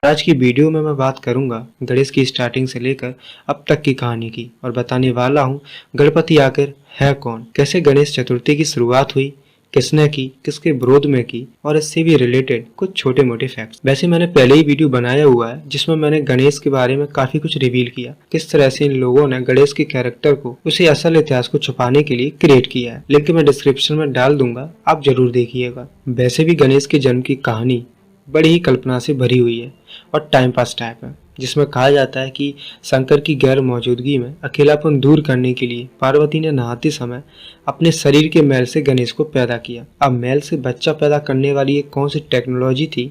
आज की वीडियो में मैं बात करूंगा गणेश की स्टार्टिंग से लेकर अब तक की कहानी की और बताने वाला हूं गणपति आखिर है कौन, कैसे गणेश चतुर्थी की शुरुआत हुई, किसने की, किसके विरोध में की और इससे भी रिलेटेड कुछ छोटे मोटे फैक्ट्स। वैसे मैंने पहले ही वीडियो बनाया हुआ है जिसमें मैंने गणेश के बारे में काफी कुछ रिवील किया, किस तरह से इन लोगों ने गणेश के कैरेक्टर को उसे असल इतिहास को छुपाने के लिए क्रिएट किया है। लिंक मैं डिस्क्रिप्शन में डाल दूंगा, आप जरूर देखिएगा। वैसे भी गणेश के जन्म की कहानी बड़ी ही कल्पना से भरी हुई है और टाइम पास टाइप है, जिसमें कहा जाता है कि शंकर की गैर मौजूदगी में अकेलापन दूर करने के लिए पार्वती ने नहाते समय अपने शरीर के मैल से गणेश को पैदा किया। अब मैल से बच्चा पैदा करने वाली ये कौन सी टेक्नोलॉजी थी,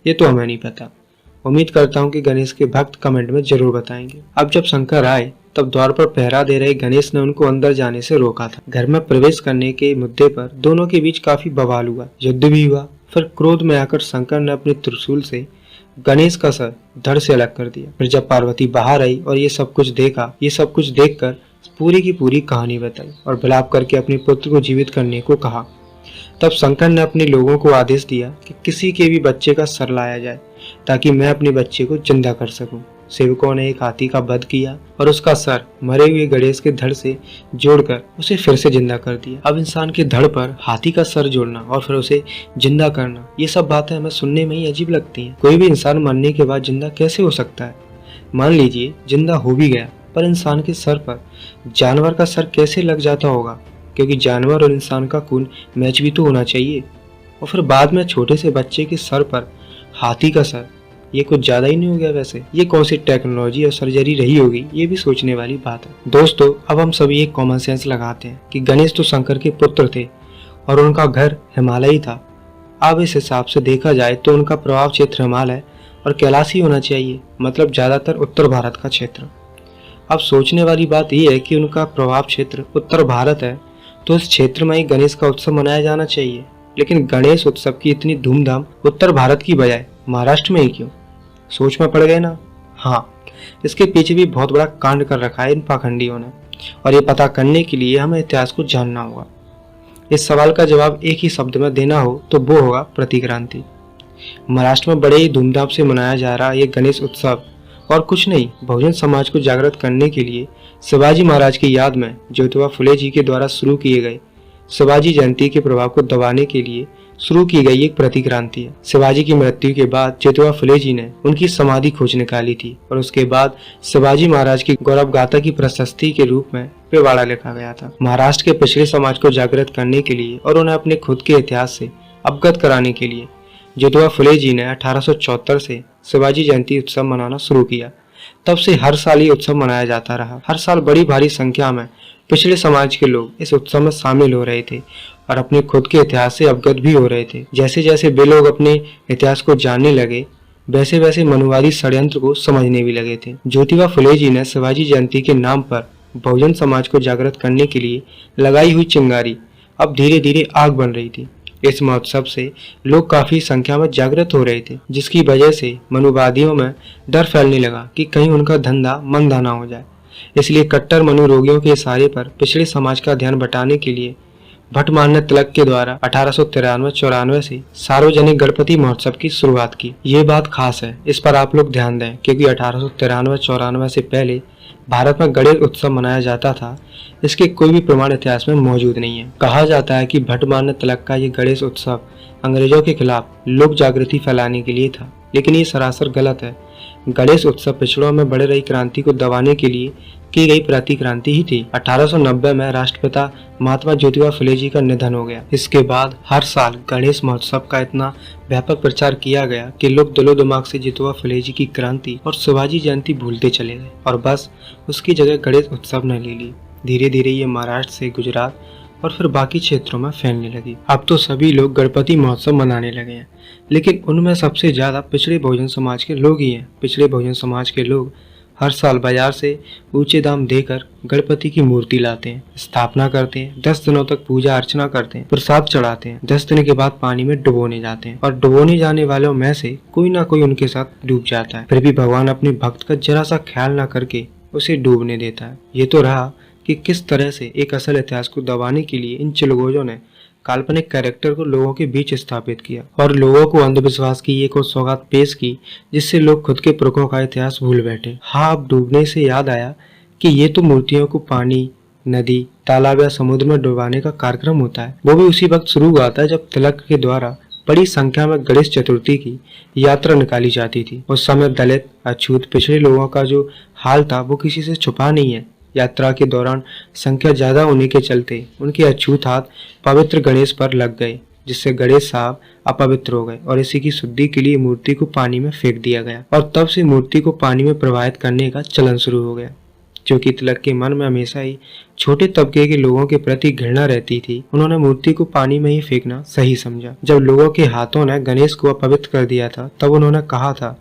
ये तो हमें नहीं पता। उम्मीद करता हूँ कि गणेश के भक्त कमेंट में जरूर बताएंगे। अब जब शंकर आए तब द्वार पर पहरा दे रहे गणेश ने उनको अंदर जाने से रोका था। घर में प्रवेश करने के मुद्दे पर दोनों के बीच काफी बवाल हुआ, युद्ध भी हुआ। फिर क्रोध में आकर शंकर ने अपने त्रिशूल से गणेश का सर धड़ से अलग कर दिया। फिर जब पार्वती बाहर आई और ये सब कुछ देखकर पूरी की पूरी कहानी बताई और विलाप करके अपने पुत्र को जीवित करने को कहा। तब शंकर ने अपने लोगों को आदेश दिया कि किसी के भी बच्चे का सर लाया जाए ताकि मैं अपने बच्चे को जिंदा कर सकूं। सेवकों ने एक हाथी का वध किया और उसका सर मरे हुए गणेश के धड़ से जोड़कर उसे फिर से जिंदा कर दिया। अब इंसान के धड़ पर हाथी का सर जोड़ना और फिर उसे जिंदा करना, ये सब बातें हमें सुनने में ही अजीब लगती हैं। कोई भी इंसान मरने के बाद जिंदा कैसे हो सकता है? मान लीजिए जिंदा हो भी गया, पर इंसान के सर पर जानवर का सर कैसे लग जाता होगा? क्योंकि जानवर और इंसान का खून मैच भी तो होना चाहिए। और फिर बाद में छोटे से बच्चे के सर पर हाथी का सर, ये कुछ ज्यादा ही नहीं हो गया? वैसे ये कौन सी टेक्नोलॉजी और सर्जरी रही होगी, ये भी सोचने वाली बात है। दोस्तों, अब हम सभी एक कॉमन सेंस लगाते हैं कि गणेश तो शंकर के पुत्र थे और उनका घर हिमालय ही था। अब इस हिसाब से देखा जाए तो उनका प्रभाव क्षेत्र हिमालय और कैलाश ही होना चाहिए, मतलब ज्यादातर उत्तर भारत का क्षेत्र। अब सोचने वाली बात यह है कि उनका प्रभाव क्षेत्र उत्तर भारत है तो इस क्षेत्र में ही गणेश का उत्सव मनाया जाना चाहिए। लेकिन गणेश उत्सव की इतनी धूमधाम उत्तर भारत की बजाय महाराष्ट्र में ही क्यों? सोच में पड़ गए ना? हाँ, इसके पीछे भी बहुत बड़ा कांड कर रखा है इन पाखंडियों ने, और ये पता करने के लिए हमें इतिहास को जानना होगा। इस सवाल का जवाब एक ही शब्द में देना हो तो वो होगा प्रतिक्रांति। महाराष्ट्र में बड़े ही धूमधाम से मनाया जा रहा ये गणेश उत्सव और कुछ नहीं, बहुजन समाज को जागृत करने के लिए शिवाजी महाराज की याद में ज्योतिबा फुले जी के द्वारा शुरू किए गए शिवाजी जयंती के प्रभाव को दबाने के लिए शुरू की गई एक प्रतिक्रांति है। शिवाजी की मृत्यु के बाद ज्योतिबा फुले जी ने उनकी समाधि खोज निकाली थी और उसके बाद शिवाजी महाराज की गौरव गाथा की प्रशस्ति के रूप में पेवाड़ा लिखा गया था। महाराष्ट्र के पिछड़े समाज को जागृत करने के लिए और उन्हें अपने खुद के इतिहास से अवगत कराने के लिए ज्योतिबा फुले जी ने 1874 से शिवाजी जयंती उत्सव मनाना शुरू किया। तब से हर साल ये उत्सव मनाया जाता रहा। हर साल बड़ी भारी संख्या में पिछड़े समाज के लोग इस उत्सव में शामिल हो रहे थे और अपने खुद के इतिहास से अवगत भी हो रहे थे। जैसे जैसे वे लोग अपने इतिहास को जानने लगे वैसे वैसे मनुवादी षड्यंत्र को समझने भी लगे थे। ज्योतिबा फुले जी ने शिवाजी जयंती के नाम पर बहुजन समाज को जागृत करने के लिए लगाई हुई चिंगारी अब धीरे धीरे आग बन रही थी। इस महोत्सव से लोग काफी संख्या में जागृत हो रहे थे, जिसकी वजह से मनुवादियों में डर फैलने लगा कि कहीं उनका धंधा मंदा ना हो जाए। इसलिए कट्टर मनोरोगियों के इशारे पर पिछड़े समाज का ध्यान बटाने के लिए भट्टमान्य तिलक के द्वारा 1893-94 से सार्वजनिक गणपति महोत्सव की शुरुआत की। ये बात खास है, इस पर आप लोग ध्यान दें, क्योंकि 1893-94 से पहले भारत में गणेश उत्सव मनाया जाता था। इसके कोई भी प्रमाण इतिहास में मौजूद नहीं है। कहा जाता है कि भट्टमान्य तिलक का ये गणेश उत्सव अंग्रेजों के खिलाफ लोक जागृति फैलाने के लिए था, लेकिन ये सरासर गलत है। गणेश उत्सव पिछड़ों में बढ़ रही क्रांति को दबाने के लिए की गई प्रतिक्रांति ही थी। 1890 में राष्ट्रपिता महात्मा ज्योतिबा फुले जी का निधन हो गया। इसके बाद हर साल गणेश महोत्सव का इतना व्यापक प्रचार किया गया कि लोग दिलो दिमाग से ज्योतिबा फुले जी की क्रांति और शिवाजी जयंती भूलते चले गए और बस उसकी जगह गणेश उत्सव ने ले ली। धीरे धीरे ये महाराष्ट्र से गुजरात और फिर बाकी क्षेत्रों में फैलने लगी। अब तो सभी लोग गणपति महोत्सव मनाने लगे हैं, लेकिन उनमें सबसे ज्यादा पिछड़े बहुजन समाज के लोग ही हैं। पिछड़े बहुजन समाज के लोग हर साल बाजार से ऊंचे दाम देकर गणपति की मूर्ति लाते हैं, स्थापना करते हैं, 10 दिनों तक पूजा अर्चना करते हैं, प्रसाद चढ़ाते हैं। 10 दिन के बाद पानी में डुबोने जाते हैं और डुबोने जाने वालों में से कोई ना कोई उनके साथ डूब जाता है। फिर भी भगवान अपने भक्त का जरा सा ख्याल न करके उसे डूबने देता है। ये तो रहा कि किस तरह से एक असल इतिहास को दबाने के लिए इन चिलगोजों ने काल्पनिक कैरेक्टर को लोगों के बीच स्थापित किया और लोगों को अंधविश्वास की एक और सौगात पेश की, जिससे लोग खुद के पुरखों का इतिहास भूल बैठे। हाँ, अब डूबने से याद आया कि ये तो मूर्तियों को पानी, नदी, तालाब या समुद्र में डुबाने का कार्यक्रम होता है। वो भी उसी वक्त शुरू हुआ था जब तिलक के द्वारा बड़ी संख्या में गणेश चतुर्थी की यात्रा निकाली जाती थी। उस समय दलित, अछूत, पिछड़े लोगों का जो हाल था वो किसी से छुपा नहीं है। यात्रा के दौरान संख्या ज्यादा होने के चलते उनके अछूत हाथ पवित्र गणेश पर लग गए, जिससे गणेश साहब अपवित्र हो गए और इसी की शुद्धि के लिए मूर्ति को पानी में फेंक दिया गया और तब से मूर्ति को पानी में प्रवाहित करने का चलन शुरू हो गया। क्योंकि तिलक के मन में हमेशा ही छोटे तबके के लोगों के प्रति घृणा रहती थी, उन्होंने मूर्ति को पानी में ही फेंकना सही समझा। जब लोगों के हाथों ने गणेश को अपवित्र कर दिया था, तब उन्होंने कहा था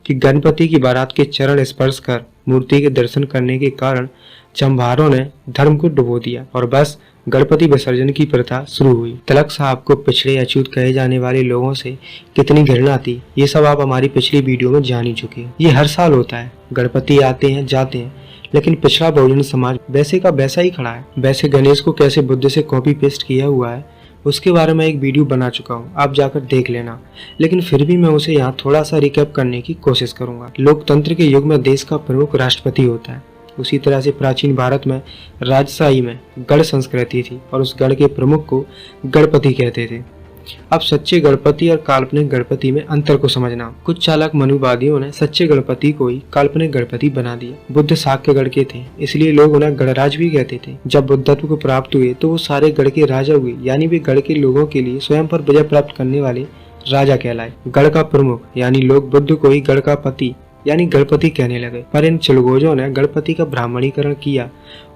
कि गणपति की बारात के चरण स्पर्श कर मूर्ति के दर्शन करने के कारण चंभारों ने धर्म को डुबो दिया और बस गणपति विसर्जन की प्रथा शुरू हुई। तिलक साहब को पिछड़े, अछूत कहे जाने वाले लोगों से कितनी घृणा थी, ये सब आप हमारी पिछली वीडियो में जान ही चुके हैं। ये हर साल होता है, गणपति आते हैं जाते हैं, लेकिन पिछड़ा बहुजन समाज वैसे का वैसा ही खड़ा है। वैसे गणेश को कैसे बुद्ध से कॉपी पेस्ट किया हुआ है उसके बारे में एक वीडियो बना चुका हूँ, आप जाकर देख लेना, लेकिन फिर भी मैं उसे यहाँ थोड़ा सा रिकैप करने की कोशिश करूंगा। लोकतंत्र के युग में देश का प्रमुख राष्ट्रपति होता है। उसी तरह से प्राचीन भारत में राजशाही में गण संस्कृति थी और उस गण के प्रमुख को गणपति कहते थे। अब सच्चे गणपति और काल्पनिक गणपति में अंतर को समझना। कुछ चालाक मनुवादियों ने सच्चे गणपति को ही काल्पनिक गणपति बना दिया। बुद्ध शाक्य गण के थे, इसलिए लोग उन्हें गणराज भी कहते थे। जब बुद्धत्व को प्राप्त हुए तो वो सारे गण के राजा हुए, यानी वे गण के लोगों के लिए स्वयं पर विजय प्राप्त करने वाले राजा कहलाए। गण का प्रमुख यानी लोग बुद्ध को ही गण का पति यानी गणपति कहने लगे, पर इन चिलगोजों ने गणपति का ब्राह्मणीकरण किया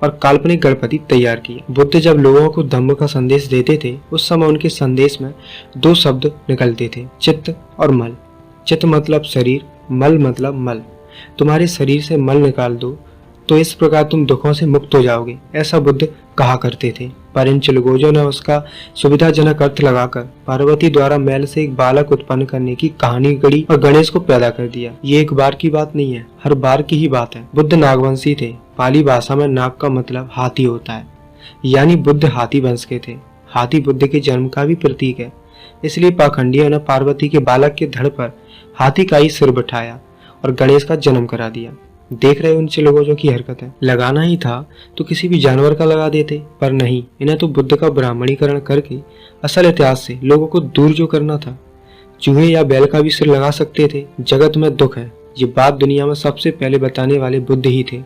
और काल्पनिक गणपति तैयार किया। बुद्ध जब लोगों को धम्म का संदेश देते थे, उस समय उनके संदेश में दो शब्द निकलते थे, चित्त और मल। चित्त मतलब शरीर, मल मतलब मल। तुम्हारे शरीर से मल निकाल दो तो इस प्रकार तुम दुखों से मुक्त हो जाओगे, ऐसा बुद्ध कहा करते थे। पर इन चिलगोजों ने उसका सुविधाजनक अर्थ लगाकर पार्वती द्वारा मैल से एक बालक उत्पन्न करने की कहानी गढ़ी और गणेश को पैदा कर दिया। ये एक बार की बात नहीं है, हर बार की ही बात है। बुद्ध नागवंशी थे। पाली भाषा में नाग का मतलब हाथी होता है, यानी बुद्ध हाथी वंश के थे। हाथी बुद्ध के जन्म का भी प्रतीक है, इसलिए पाखंडियों ने पार्वती के बालक के धड़ पर हाथी का ही सिर बिठाया और गणेश का जन्म करा दिया। देख रहे हो उन चिलगोजों की हरकत है। लगाना ही था तो किसी भी जानवर का लगा देते, पर नहीं, इन्हें तो बुद्ध का ब्राह्मणीकरण करके असल इतिहास से लोगों को दूर जो करना था। चूहे या बैल का भी सिर लगा सकते थे। जगत में दुख है, ये बात दुनिया में सबसे पहले बताने वाले बुद्ध ही थे।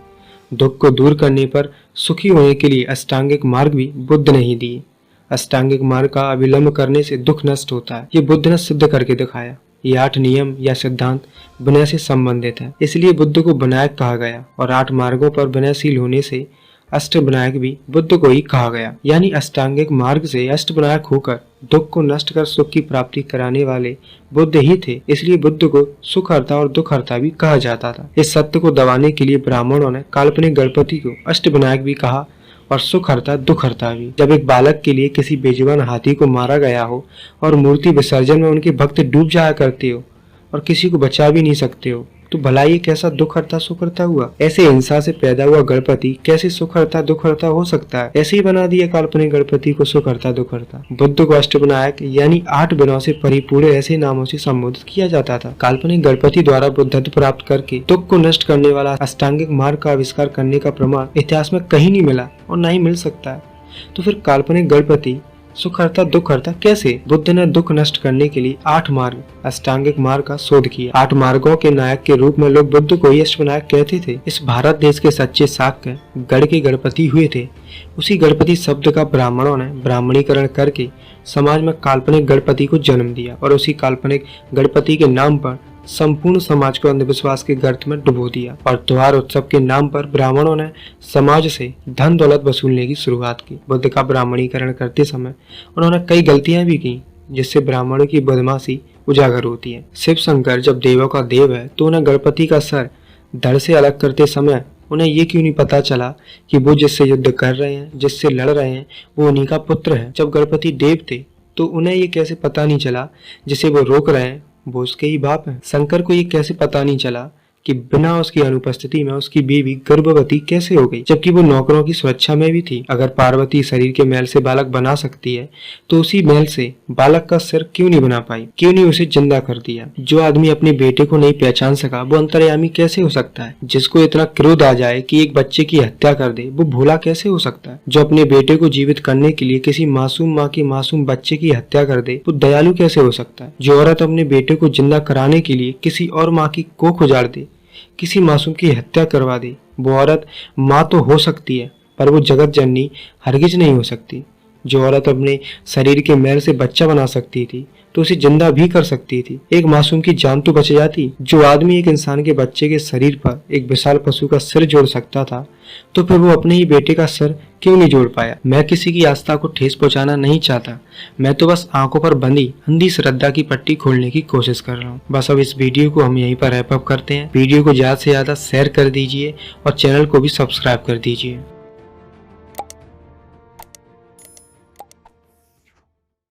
दुख को दूर करने पर सुखी होने के लिए अष्टांगिक मार्ग भी बुद्ध ने ही दिए। अष्टांगिक मार्ग का अविलंब करने से दुख नष्ट होता है, ये बुद्ध ने सिद्ध करके दिखाया। ये 8 नियम या सिद्धांत विनय से संबंधित है, इसलिए बुद्ध को विनायक कहा गया और 8 मार्गों पर विनयशील होने से अष्ट विनायक भी बुद्ध को ही कहा गया। यानी अष्टांगिक मार्ग से अष्ट विनायक होकर दुख को नष्ट कर सुख की प्राप्ति कराने वाले बुद्ध ही थे, इसलिए बुद्ध को सुखहर्ता और दुखहर्ता भी कहा जाता था। इस सत्य को दबाने के लिए ब्राह्मणों ने काल्पनिक गणपति को अष्ट विनायक भी कहा और सुखहर्ता दुखहर्ता भी। जब एक बालक के लिए किसी बेजुबान हाथी को मारा गया हो और मूर्ति विसर्जन में उनके भक्त डूब जाया करते हो और किसी को बचा भी नहीं सकते हो, तो भला ये कैसा दुखहर्ता सुखहर्ता हुआ? ऐसे हिंसा से पैदा हुआ गणपति कैसे सुखहर्ता दुखहर्ता हो सकता है? ऐसे ही बना दिया काल्पनिक गणपति को सुखहर्ता दुखहर्ता। बुद्ध को अष्टविनायक यानी 8 विनयों से परिपूर्ण ऐसे नामों से संबोधित किया जाता था। काल्पनिक गणपति द्वारा बुद्धत्व प्राप्त करके दुख को नष्ट करने वाला अष्टांगिक मार्ग का आविष्कार करने का प्रमाण इतिहास में कहीं नहीं मिला और न ही मिल सकता है। तो फिर काल्पनिक गणपति सुखहर्ता दुखहर्ता कैसे? बुद्ध ने दुख नष्ट करने के लिए 8 मार्ग अष्टांगिक मार्ग का शोध किया। 8 मार्गों के नायक के रूप में लोग बुद्ध को ही अष्टविनायक कहते थे। इस भारत देश के सच्चे शाक्य गढ़ के गणपति हुए थे। उसी गणपति शब्द का ब्राह्मणों ने ब्राह्मणीकरण करके समाज में काल्पनिक गणपति को जन्म दिया और उसी काल्पनिक गणपति के नाम पर संपूर्ण समाज को अंधविश्वास के गर्त में डुबो दिया। और त्योहार उत्सव के नाम पर ब्राह्मणों ने समाज से धन दौलत वसूलने की शुरुआत की। बुद्ध का ब्राह्मणीकरण करते समय उन्होंने कई गलतियां भी की, जिससे ब्राह्मणों की बदमाशी उजागर होती है। शिव शंकर जब देवों का देव है तो उन्हें गणपति का सर धड़ से अलग करते समय उन्हें ये क्यों नहीं पता चला कि वो जिससे युद्ध कर रहे हैं, जिससे लड़ रहे हैं, वो उन्हीं का पुत्र है। जब गणपति देव थे तो उन्हें ये कैसे पता नहीं चला जिसे वो रोक रहे हैं वो उसके ही बाप है। शंकर को ये कैसे पता नहीं चला कि बिना उसकी अनुपस्थिति में उसकी बीवी गर्भवती कैसे हो गई, जबकि वो नौकरों की सुरक्षा में भी थी। अगर पार्वती शरीर के मैल से बालक बना सकती है तो उसी मैल से बालक का सिर क्यों नहीं बना पाई, क्यों नहीं उसे जिंदा कर दिया। जो आदमी अपने बेटे को नहीं पहचान सका वो अंतर्यामी कैसे हो सकता है। जिसको इतना क्रोध आ जाए कि एक बच्चे की हत्या कर दे वो भोला कैसे हो सकता है। जो अपने बेटे को जीवित करने के लिए किसी मासूम माँ के मासूम बच्चे की हत्या कर दे वो दयालु कैसे हो सकता है। जो औरत अपने बेटे को जिंदा कराने के लिए किसी और माँ की कोख उजाड़ दे, किसी मासूम की हत्या करवा दे, वो औरत माँ तो हो सकती है पर वो जगत जननी हरगिज नहीं हो सकती। जो औरत अपने शरीर के मैल से बच्चा बना सकती थी तो उसे जिंदा भी कर सकती थी, एक मासूम की जान तो बच जाती। जो आदमी एक इंसान के बच्चे के शरीर पर एक विशाल पशु का सिर जोड़ सकता था तो फिर वो अपने ही बेटे का सिर क्यों नहीं जोड़ पाया। मैं किसी की आस्था को ठेस पहुंचाना नहीं चाहता, मैं तो बस आंखों पर बंधी अंधी श्रद्धा की पट्टी खोलने की कोशिश कर रहा हूँ। बस अब इस वीडियो को हम यहीं पर रैप अप करते हैं। वीडियो को ज्यादा से ज्यादा शेयर कर दीजिए और चैनल को भी सब्सक्राइब कर दीजिए।